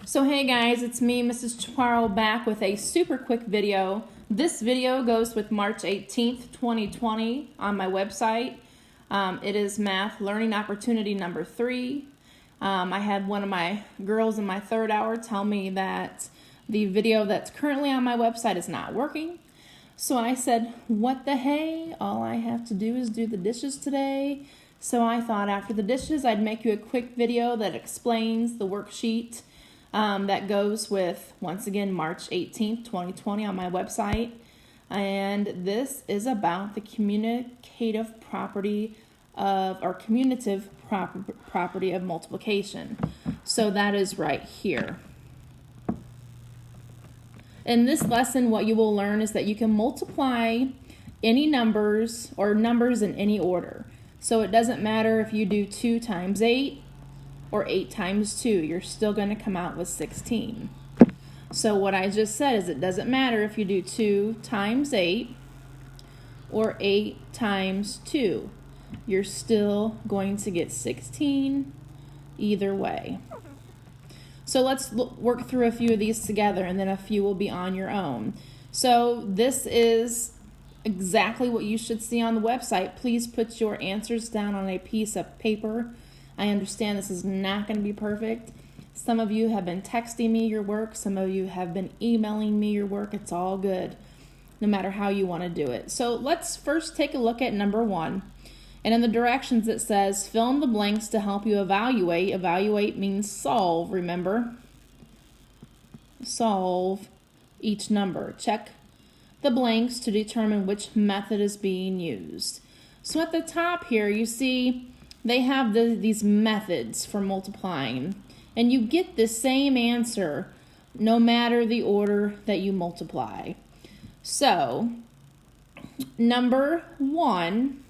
So hey guys, it's me, Mrs. Chaparro, back with a super quick video. This video goes with March 18th, 2020 on my website. It is math learning opportunity number 3. I had one of my girls in my third hour tell me that the video that's currently on my website is not working. So I said, what the hey? All I have to do is do the dishes today. So I thought after the dishes, I'd make you a quick video that explains the worksheet that goes with, once again, March 18th, 2020 on my website. And this is about the commutative property of, or commutative property of multiplication. So that is right here. In this lesson, what you will learn is that you can multiply any numbers or numbers in any order. So it doesn't matter if you do 2 times 8 or 8 times 2, you're still going to come out with 16. So what I just said is it doesn't matter if you do 2 times 8 or 8 times 2. You're still going to get 16 either way. So let's work through a few of these together, and then a few will be on your own. So this is exactly what you should see on the website. Please put your answers down on a piece of paper. I understand this is not going to be perfect. Some of you have been texting me your work. Some of you have been emailing me your work. It's all good, no matter how you want to do it. So let's first take a look at number 1. And in the directions it says, fill in the blanks to help you evaluate. Evaluate means solve, remember? Solve each number. Check the blanks to determine which method is being used. So at the top here, you see they have these methods for multiplying, and you get the same answer no matter the order that you multiply. So number 1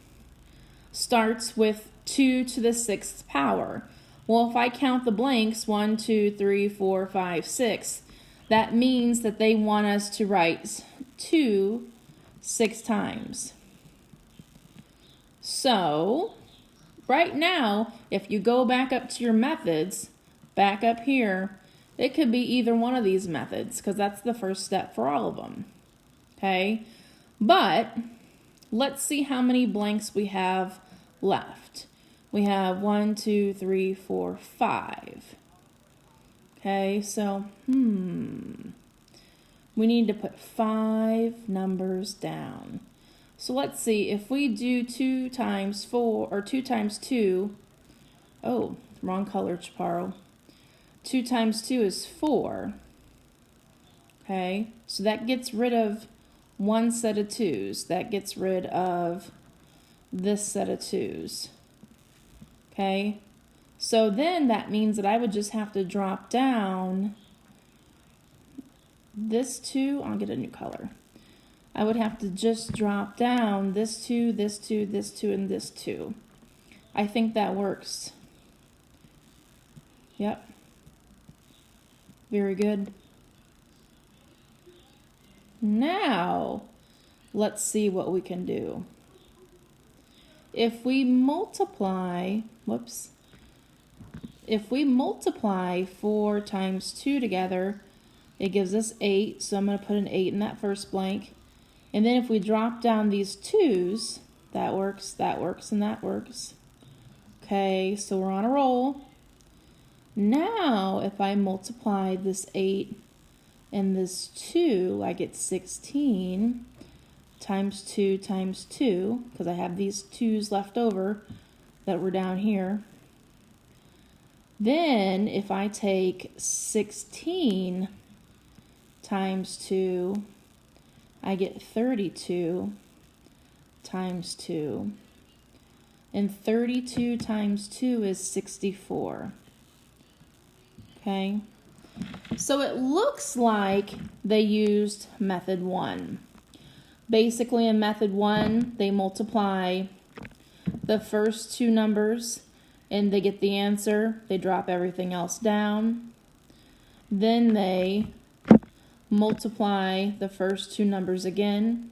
starts with 2 to the 6th power. Well, if I count the blanks, 1, 2, 3, 4, 5, 6, that means that they want us to write 2 6 times. So right now, if you go back up to your methods, back up here, it could be either one of these methods because that's the first step for all of them. Okay? But let's see how many blanks we have left. We have 1, 2, 3, 4, 5. Okay, so we need to put 5 numbers down. So let's see, if we do 2 times 4, or 2 times 2, oh, wrong color, Chaparro. 2 times 2 is 4. Okay, so that gets rid of one set of 2's. That gets rid of this set of 2's. Okay, so then that means that I would just have to drop down this 2. I'll get a new color. I would have to just drop down this 2, this 2, this 2, and this 2. I think that works. Yep. Very good. Now, let's see what we can do. If we multiply, if we multiply 4 times 2 together, it gives us 8, so I'm going to put an 8 in that first blank. And then if we drop down these 2's, that works, and that works. Okay, so we're on a roll. Now, if I multiply this 8 and this 2, I get 16 times 2 times 2, because I have these 2's left over that were down here. Then, if I take 16 times 2, I get 32 times 2. And 32 times 2 is 64. Okay? So it looks like they used method 1. Basically, in method 1, they multiply the first 2 numbers and they get the answer. They drop everything else down. Then they multiply the first 2 numbers again,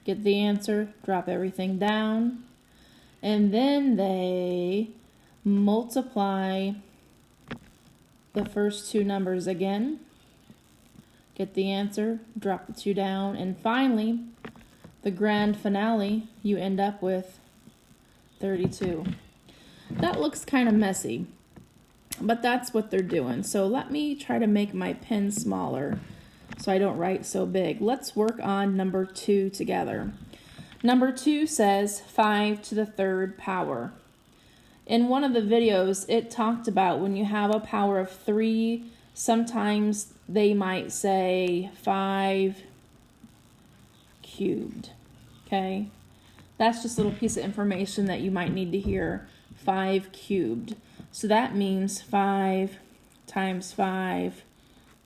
get the answer, drop everything down, and then they multiply the first two numbers again, get the answer, drop the 2 down, and finally, the grand finale, you end up with 32. That looks kind of messy, but that's what they're doing. So let me try to make my pen smaller so I don't write so big. Let's work on number 2 together. Number 2 says 5 to the 3rd power. In one of the videos, it talked about when you have a power of 3, sometimes they might say 5 cubed, okay? That's just a little piece of information that you might need to hear, 5 cubed. So that means 5 times 5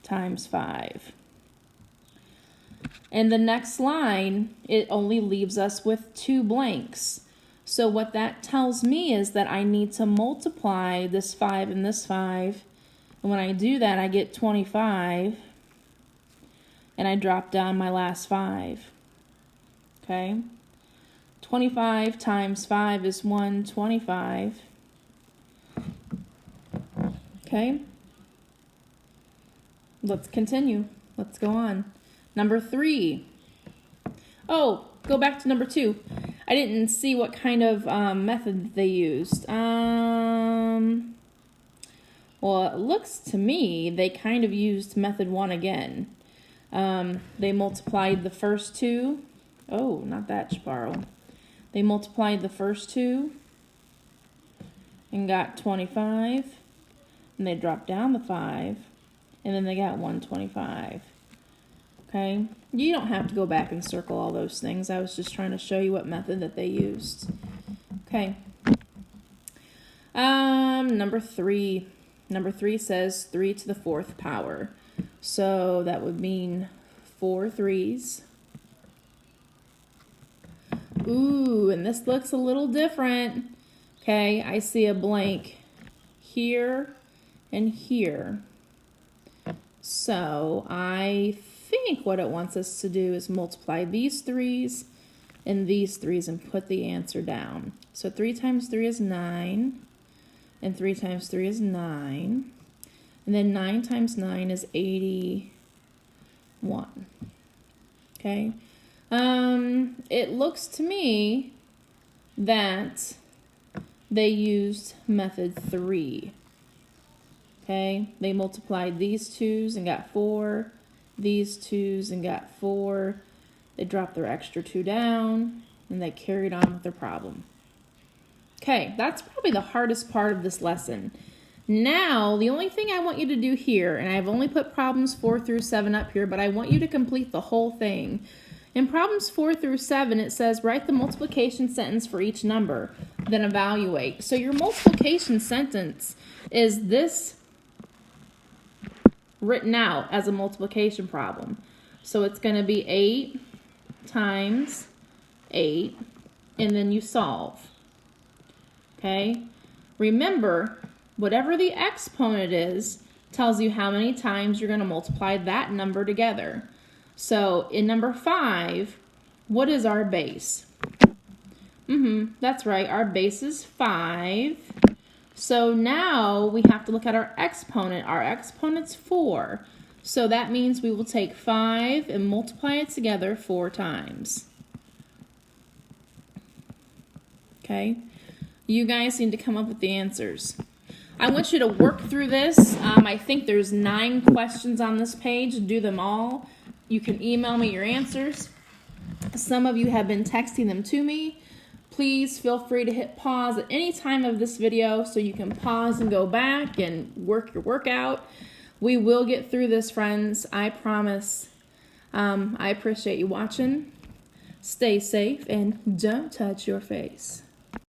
times 5. And the next line, it only leaves us with 2 blanks. So what that tells me is that I need to multiply this 5 and this 5. And when I do that, I get 25. And I drop down my last 5. Okay? 25 times 5 is 125. Okay? Let's continue. Let's go on. Number 3. Oh, go back to number 2. I didn't see what kind of method they used. Well, it looks to me they kind of used method 1 again. They multiplied the first 2. Oh, not that, Chaparro. They multiplied the first 2 and got 25. And they dropped down the 5. And then they got 125. Okay? You don't have to go back and circle all those things. I was just trying to show you what method that they used. Okay. Number 3. Number 3 says 3 to the 4th power. So that would mean 4 3s. Ooh, and this looks a little different. Okay, I see a blank here and here. So I think what it wants us to do is multiply these 3s and these 3s and put the answer down. So 3 times 3 is 9, and 3 times 3 is 9, and then 9 times 9 is 81. Okay? It looks to me that they used method 3. Okay? They multiplied these 2's and got 4, these 2's and got 4. They dropped their extra 2 down, and they carried on with their problem. Okay, that's probably the hardest part of this lesson. Now, the only thing I want you to do here, and I've only put problems 4 through 7 up here, but I want you to complete the whole thing. In problems 4 through 7, it says write the multiplication sentence for each number, then evaluate. So your multiplication sentence is this written out as a multiplication problem. So it's going to be 8 times 8, and then you solve. Okay? Remember, whatever the exponent is tells you how many times you're going to multiply that number together. So in number 5, what is our base? That's right. Our base is 5. So now we have to look at our exponent. Our exponent's 4. So that means we will take 5 and multiply it together 4 times. Okay? You guys need to come up with the answers. I want you to work through this. I think there's 9 questions on this page. Do them all. You can email me your answers. Some of you have been texting them to me. Please feel free to hit pause at any time of this video so you can pause and go back and work your workout. We will get through this, friends. I promise. I appreciate you watching. Stay safe and don't touch your face.